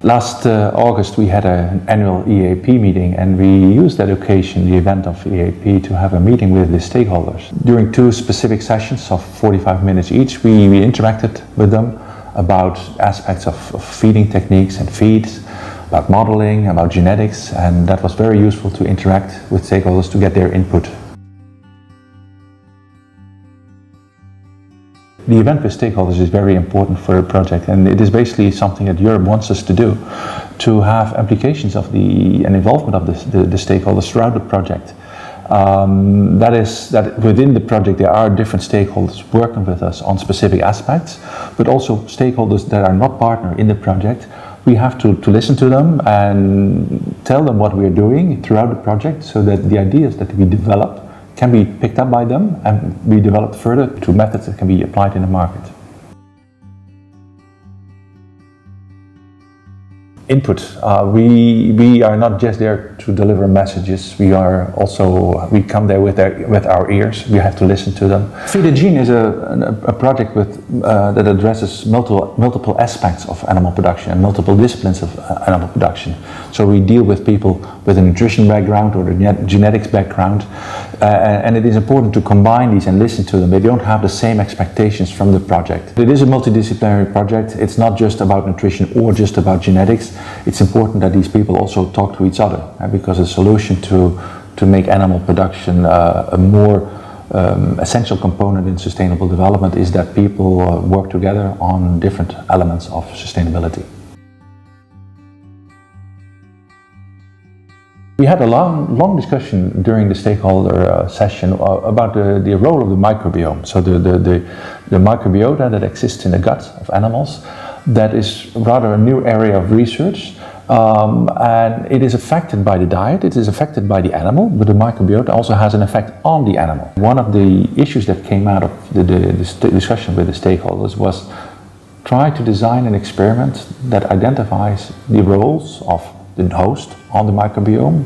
Last August we had an annual EAP meeting, and we used that occasion, the event of EAP, to have a meeting with the stakeholders. During 2 specific sessions of 45 minutes each, we interacted with them about aspects of feeding techniques and feeds, about modeling, about genetics, and that was very useful to interact with stakeholders to get their input. The event with stakeholders is very important for a project, and it is basically something that Europe wants us to do, to have implications of and involvement of the stakeholders throughout the project. That is, that within the project there are different stakeholders working with us on specific aspects, but also stakeholders that are not partner in the project. We have to listen to them and tell them what we are doing throughout the project, so that the ideas that we develop can be picked up by them and be developed further to methods that can be applied in the market. Input. We are not just there to deliver messages. We come there with our ears. We have to listen to them. Feed a Gene is a project that addresses multiple aspects of animal production and multiple disciplines of animal production. So we deal with people with a nutrition background or a genetics background, and it is important to combine these and listen to them. They don't have the same expectations from the project. It is a multidisciplinary project. It's not just about nutrition or just about genetics. It's important that these people also talk to each other, because a solution to make animal production a more essential component in sustainable development is that people work together on different elements of sustainability. We had a long discussion during the stakeholder session about the role of the microbiome. So the microbiota that exists in the gut of animals, that is rather a new area of research, and it is affected by the diet, it is affected by the animal, but the microbiota also has an effect on the animal. One of the issues that came out of the discussion with the stakeholders was try to design an experiment that identifies the roles of the host on the microbiome,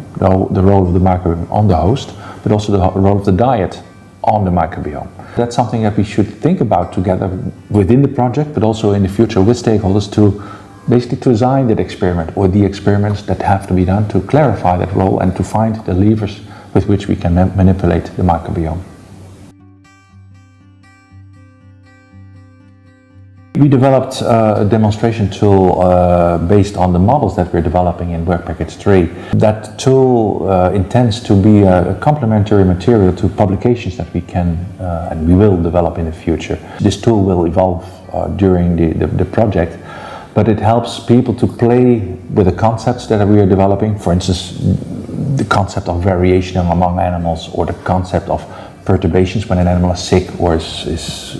the role of the microbiome on the host, but also the role of the diet on the microbiome. That's something that we should think about together within the project, but also in the future with stakeholders, to basically design that experiment or the experiments that have to be done to clarify that role and to find the levers with which we can manipulate the microbiome. We developed a demonstration tool based on the models that we're developing in Work Package 3. That tool intends to be a complementary material to publications that we can and we will develop in the future. This tool will evolve during the project, but it helps people to play with the concepts that we are developing. For instance, the concept of variation among animals, or the concept of perturbations when an animal is sick or is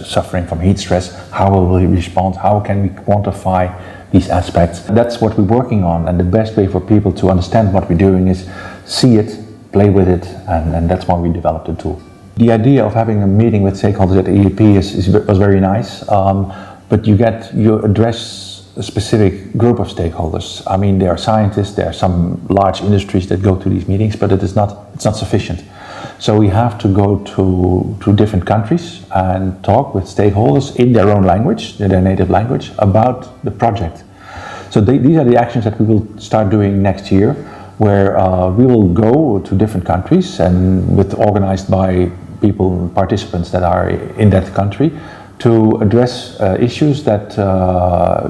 suffering from heat stress. How will we respond? How can we quantify these aspects? That's what we're working on, and the best way for people to understand what we're doing is see it, play with it, and that's why we developed the tool. The idea of having a meeting with stakeholders at EAP was very nice, but you address a specific group of stakeholders. I mean, there are scientists, there are some large industries that go to these meetings, but it's not sufficient. So we have to go to different countries and talk with stakeholders in their own language, in their native language, about the project. So these are the actions that we will start doing next year, where we will go to different countries and organized by participants that are in that country, to address issues that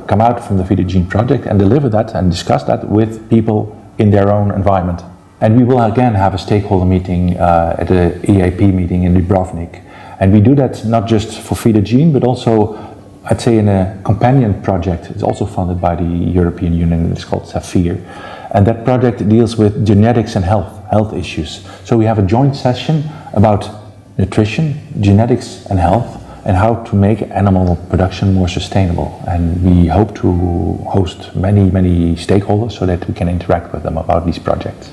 come out from the Feed a Gene project and deliver that and discuss that with people in their own environment. And we will again have a stakeholder meeting at the EAP meeting in Dubrovnik. And we do that not just for Feed a Gene, but also, I'd say, in a companion project. It's also funded by the European Union. It's called SAPHIR. And that project deals with genetics and health issues. So we have a joint session about nutrition, genetics and health, and how to make animal production more sustainable. And we hope to host many stakeholders so that we can interact with them about these projects.